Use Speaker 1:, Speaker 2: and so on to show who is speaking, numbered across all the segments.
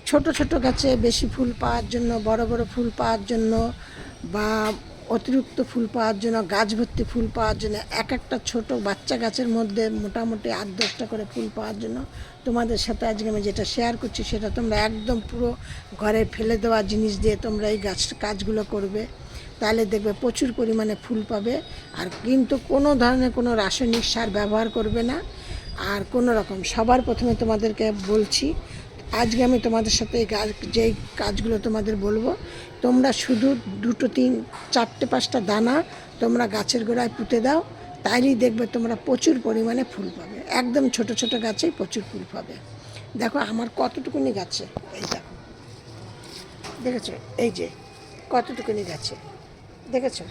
Speaker 1: ছোট ছোট গাছে বেশি ফুল পাওয়ার জন্য, বড় বড় ফুল পাওয়ার জন্য, বা অতিরিক্ত ফুল পাওয়ার জন্য, গাছ ভর্তি ফুল পাওয়ার জন্য, এক একটা ছোট বাচ্চা গাছের মধ্যে মোটামুটি 8-10টা করে ফুল পাওয়ার জন্য তোমাদের সাথে আজকে আমি যেটা শেয়ার করছি, সেটা তোমরা একদম পুরো ঘরে ফেলে দেওয়া জিনিস দিয়ে তোমরা এই কাজগুলো করবে। তাহলে দেখবে প্রচুর পরিমাণে ফুল পাবে। আর কিন্তু কোনো ধরনের কোনো রাসায়নিক সার ব্যবহার করবে না। আর কোনো রকম, সবার প্রথমে তোমাদেরকে বলছি, আজকে আমি তোমাদের সাথে যেই কাজগুলো তোমাদের বলবো, তোমরা শুধু 2, 3, 4, 5টা দানা তোমরা গাছের গোড়ায় পুঁতে দাও, তাইলেই দেখবে তোমরা প্রচুর পরিমাণে ফুল পাবে। একদম ছোট ছোট গাছেই প্রচুর ফুল পাবে। দেখো আমার কতটুকুনি গাছে, এই দেখো, দেখেছো, এই যে কতটুকুনি গাছে, দেখেছো,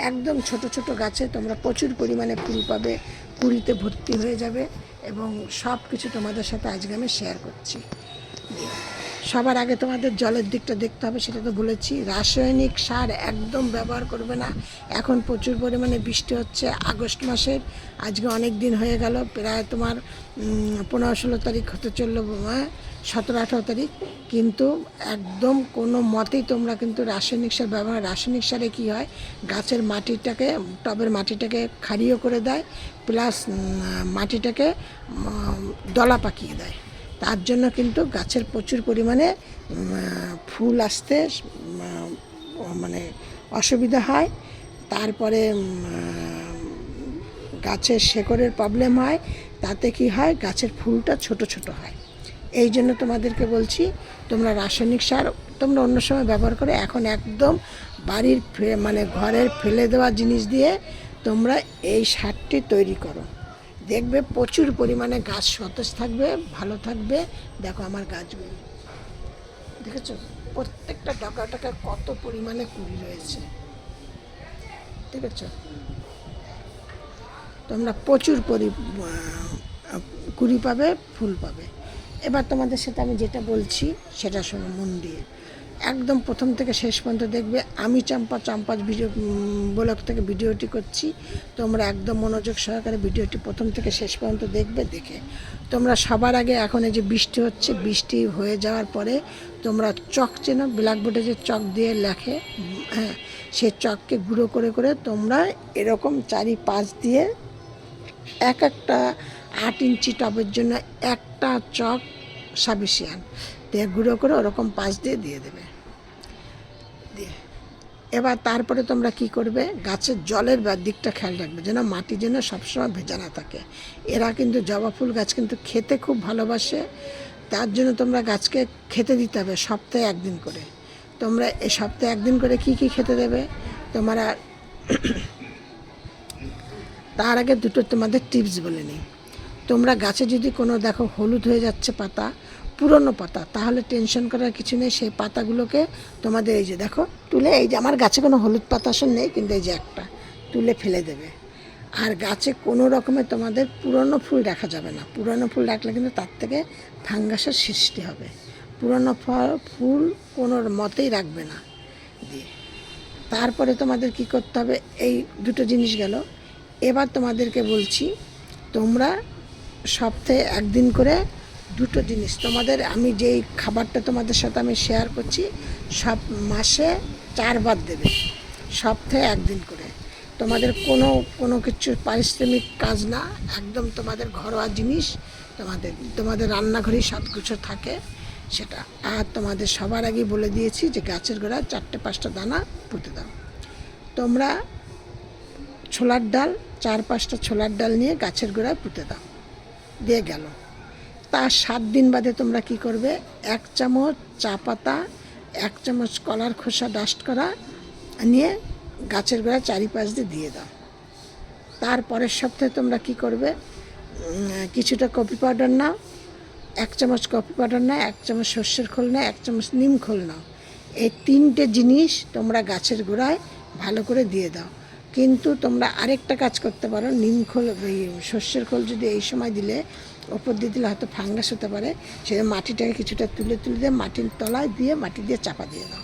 Speaker 1: একদম ছোট ছোট গাছে তোমরা প্রচুর পরিমাণে ফুল পাবে, কুড়িতে ভর্তি হয়ে যাবে। এবং সব কিছু তোমাদের সাথে আজকে আমি শেয়ার করছি। সবার আগে তোমাদের জলের দিকটা দেখতে হবে, সেটা তো বলেছি। রাসায়নিক সার একদম ব্যবহার করবে না। এখন প্রচুর পরিমাণে বৃষ্টি হচ্ছে, আগস্ট মাসের আজকে অনেক দিন হয়ে গেল, প্রায় তোমার 15-16 তারিখ হতে চললো, 17-18 তারিখ, কিন্তু একদম কোনো মতেই তোমরা কিন্তু রাসায়নিক সার ব্যবহার, রাসায়নিক সারে কী হয়, গাছের মাটিটাকে, টবের মাটিটাকে ক্ষারীয় করে দেয়, প্লাস মাটিটাকে দলা পাকিয়ে দেয়। তার জন্য কিন্তু গাছের প্রচুর পরিমাণে ফুল আসতে মানে অসুবিধা হয়। তারপরে গাছের শেকড়ের প্রবলেম হয়। তাতে কি হয়, গাছের ফুলটা ছোট ছোট হয়। এই জন্য তোমাদেরকে বলছি, তোমরা রাসায়নিক সার তোমরা অন্য সময় ব্যবহার করে, এখন একদম বাড়ির মানে ঘরের ফেলে দেওয়া জিনিস দিয়ে তোমরা এই সারটি তৈরি করো। দেখবে প্রচুর পরিমাণে গাছ সতেজ থাকবে, ভালো থাকবে। দেখো আমার গাছগুলো, দেখেছো, প্রত্যেকটা ডগা কত পরিমাণে কুড়ি রয়েছে, দেখেছো। তোমরা প্রচুর কুড়ি পাবে, ফুল পাবে। এবার তোমাদের সাথে আমি যেটা বলছি সেটা শোনো মন দিয়ে, একদম প্রথম থেকে শেষ পর্যন্ত দেখবে। আমি চম্পা ভিডিও ব্লগ থেকে ভিডিওটি করছি, তোমরা একদম মনোযোগ সহকারে ভিডিওটি প্রথম থেকে শেষ পর্যন্ত দেখবে। দেখে তোমরা সবার আগে, এখন এই যে বৃষ্টি হচ্ছে, বৃষ্টি হয়ে যাওয়ার পরে তোমরা চক চেনো, ব্ল্যাকবোর্ডে যে চক দিয়ে লেখে, হ্যাঁ, সে চককে গুঁড়ো করে করে তোমরা এরকম 4-5 দিয়ে, একটা 8 ইঞ্চি টবের জন্য একটা চক সাফিসিয়েন্ট দিয়ে গুঁড়ো করে ওরকম 5 দিয়ে দিয়ে দেবে। দিয়ে এবার তারপরে তোমরা কি করবে, গাছের জলের দিকটা খেয়াল রাখবে, যেন মাটি যেন সবসময় ভেজা না থাকে। এরা কিন্তু জবা ফুল গাছ কিন্তু খেতে খুব ভালোবাসে। তার জন্য তোমরা গাছকে খেতে দিতে হবে সপ্তাহে 1 দিন করে। তোমরা এই সপ্তাহে 1 দিন করে কি কি খেতে দেবে তোমরা, তার আগে দুটো তোমাদের টিপস বলে নিই। তোমরা গাছে যদি কোনো দেখো হলুদ হয়ে যাচ্ছে পাতা, পুরনো পাতা, তাহলে টেনশন করার কিছু নেই। সেই পাতাগুলোকে তোমাদের এই যে দেখো তুলে, এই যে আমার গাছে কোনো হলুদ পাতা আসন নেই, কিন্তু এই যে একটা তুলে ফেলে দেবে। আর গাছে কোনো রকমের তোমাদের পুরনো ফুল রাখা যাবে না। পুরনো ফুল রাখলে কিন্তু তার থেকে ফাঙ্গাসের সৃষ্টি হবে। পুরনো ফুল কোনো মতেই রাখবে না। দিয়ে তারপরে তোমাদের কি করতে হবে, এই দুটো জিনিস গেল। এবার তোমাদেরকে বলছি, তোমরা সপ্তাহে 1 দিন করে দুটো জিনিস, তোমাদের আমি যেই খাবারটা তোমাদের সাথে আমি শেয়ার করছি, সব মাসে 4 বার দেবে, সপ্তাহে 1 দিন করে। তোমাদের কোনো কিছু পারিশ্রমিক কাজ না, একদম তোমাদের ঘরোয়া জিনিস, তোমাদের রান্নাঘরেই সব কিছু থাকে সেটা। আর তোমাদের সবার আগেই বলে দিয়েছি যে গাছের গোড়ায় 4-5টা দানা পুঁতে দাও। তোমরা ছোলার ডাল, 4-5টা ছোলার ডাল নিয়ে গাছের গোড়ায় পুঁতে দাও, দিয়ে গেল। তার 7 দিন বাদে তোমরা কি করবে, 1 চামচ চা পাতা, 1 চামচ কলার খোসা ডাস্ট করা নিয়ে গাছের গোড়ায় 4-5 দিয়ে দাও। তারপরের সপ্তাহে তোমরা কি করবে, কিছুটা কফি পাউডার নাও, 1 চামচ কফি পাউডার নাও, 1 চামচ সর্ষের খোল নাও, 1 চামচ নিম খোল নাও। এই 3টে জিনিস তোমরা গাছের গোড়ায় ভালো করে দিয়ে দাও। কিন্তু তোমরা আরেকটা কাজ করতে পারো, নিম খোল, সর্ষের খোল যদি এই সময় দিলে, ওপর দিয়ে দিলে হয়তো ফাঙ্গাস হতে পারে। সেটা মাটিটাকে কিছুটা তুলে দিয়ে মাটির তলায় দিয়ে, মাটি দিয়ে চাপা দিয়ে দাও,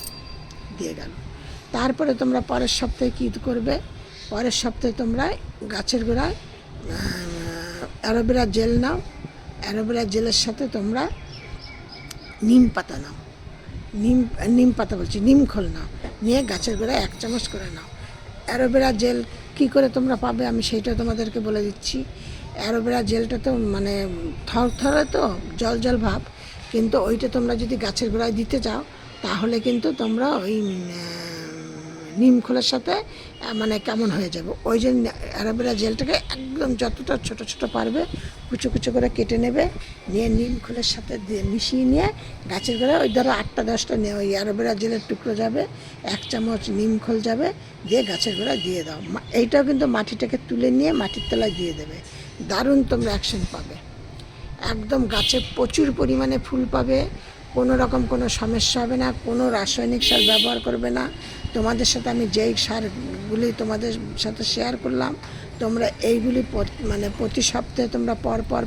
Speaker 1: দিয়ে গেল। তারপরে তোমরা পরের সপ্তাহে কী করবে, পরের সপ্তাহে তোমরা গাছের গোড়ায় অ্যালোভেরা জেল নাও। অ্যালোভেরা জেলের সাথে তোমরা নিম পাতা নাও, নিম নিম পাতা বলছি, নিম খোল নাও, নিয়ে গাছের গোড়ায় 1 চামচ করে নাও। অ্যালোভেরা জেল কী করে তোমরা পাবে আমি সেইটা তোমাদেরকে বলে দিচ্ছি। অ্যালোভেরা জেলটা তো মানে থরথরে তো জল জল ভাব, কিন্তু ওইটা তোমরা যদি গাছের গোড়ায় দিতে চাও তাহলে কিন্তু তোমরা ওই নিম খোলের সাথে মানে কেমন হয়ে যাবে। ওই জন্য অ্যালোভেরা জেলটাকে একদম যতটা ছোট ছোট পারবে কুচো কুচো করে কেটে নেবে, নিয়ে নিম খোলের সাথে দিয়ে মিশিয়ে নিয়ে গাছের গোড়ায় ওই ধরো 8টা 10টা নিয়ে ওই অ্যালোভেরা জেলের টুকরো যাবে, 1 চামচ নিম খোল যাবে, দিয়ে গাছের গোড়ায় দিয়ে দাও। এইটাও কিন্তু মাটিটাকে তুলে নিয়ে মাটির তলায় দিয়ে দেবে, দারুণ তোমরা অ্যাকশন পাবে। একদম গাছে প্রচুর পরিমাণে ফুল পাবে, কোনো রকম কোনো সমস্যা হবে না, কোনো রাসায়নিক সার ব্যবহার করবে না। তোমাদের সাথে আমি যেই সারগুলি তোমাদের সাথে শেয়ার করলাম, তোমরা এইগুলি মানে প্রতি সপ্তাহে তোমরা পর পর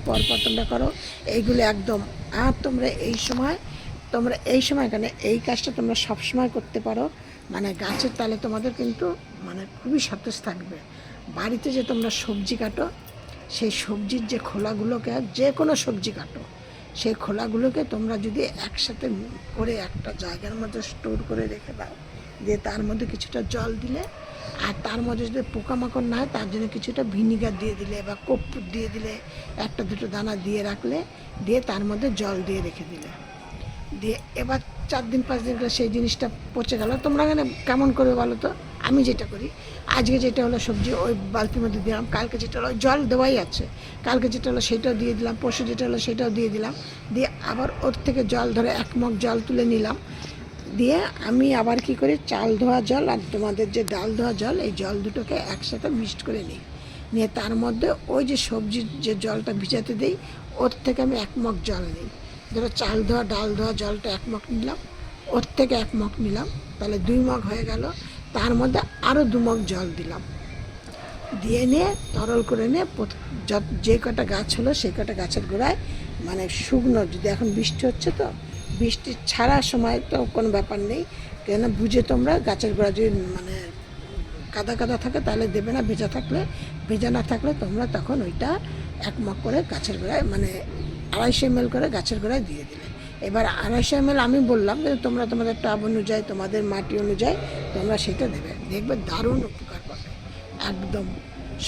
Speaker 1: তোমরা করো এইগুলি একদম। আর তোমরা এই সময় কেন এই কাজটা তোমরা সবসময় করতে পারো, মানে গাছের তালে তোমাদের কিন্তু মানে খুবই সতেজ থাকবে। বাড়িতে যে তোমরা সবজি কাটো, সেই সবজির যে খোলাগুলোকে, যে কোনো সবজি কাটো, সেই খোলাগুলোকে তোমরা যদি একসাথে করে একটা জায়গার মধ্যে স্টোর করে রেখে দাও, দিয়ে তার মধ্যে কিছুটা জল দিলে, আর তার মধ্যে যদি পোকামাকড় না হয় তার জন্য কিছুটা ভিনিগার দিয়ে দিলে বা কর্পূর দিয়ে দিলে, 1টা 2টো দানা দিয়ে রাখলে, দিয়ে তার মধ্যে জল দিয়ে রেখে দিলে, দিয়ে এবার 4 দিন 5 দিন করে সেই জিনিসটা পচে গেল। তোমরা এখানে কেমন করবে বলো তো? আমি যেটা করি, আজকে যেটা হলো সবজি ওই বালতির মধ্যে দিলাম, কালকে যেটা হলো জল দেওয়াই আছে, কালকে যেটা হলো সেটাও দিয়ে দিলাম, পরশু যেটা হলো সেটাও দিয়ে দিলাম, দিয়ে আবার ওর থেকে জল ধরে 1 মগ জল তুলে নিলাম, দিয়ে আমি আবার কি করি, চাল ধোয়া জল আর তোমাদের যে ডাল ধোয়া জল, এই জল দুটোকে একসাথে মিক্সড করে নিই, নিয়ে তার মধ্যে ওই যে সবজির যে জলটা ভিজাতে দিই ওর থেকে আমি 1 মগ জল নিই। ধরো চাল ধোয়া ডাল ধোয়া জলটা 1 মগ নিলাম, ওর থেকে 1 মগ নিলাম, তাহলে 2 মগ হয়ে গেল। তার মধ্যে আরও 2 মগ জল দিলাম, দিয়ে নিয়ে তরল করে নিয়ে যে কটা গাছ হলো সেই কটা গাছের গোড়ায় মানে শুকনো, যদি এখন বৃষ্টি হচ্ছে তো বৃষ্টি ছাড়ার সময় তো কোনো ব্যাপার নেই, কেন বুঝে তোমরা গাছের গোড়া যদি মানে কাদা কাদা থাকে তাহলে দেবে না, ভেজা না থাকলে তোমরা তখন ওইটা 1 মগ করে গাছের গোড়ায় মানে 250 ml করে গাছের গোড়ায় দিয়ে দিলে। এবার 250 ml আমি বললাম, কিন্তু তোমরা তোমাদের টাব অনুযায়ী তোমাদের মাটি অনুযায়ী তোমরা সেটা দেবে, দেখবে দারুণ উপকার পাবে একদম।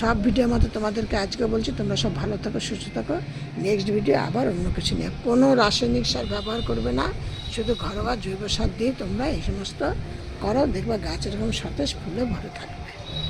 Speaker 1: সব ভিডিওর মতো তোমাদেরকে আজকে বলছি, তোমরা সব ভালো থাকো সুস্থ থাকো। নেক্সট ভিডিও আবার অন্য কিছু নিয়ে, কোনো রাসায়নিক সার ব্যবহার করবে না, শুধু ঘরোয়া জৈব সার দিয়ে তোমরা এই সমস্ত করো, দেখবে গাছ এরকম সতেজ ফুলে ভরে থাকবে।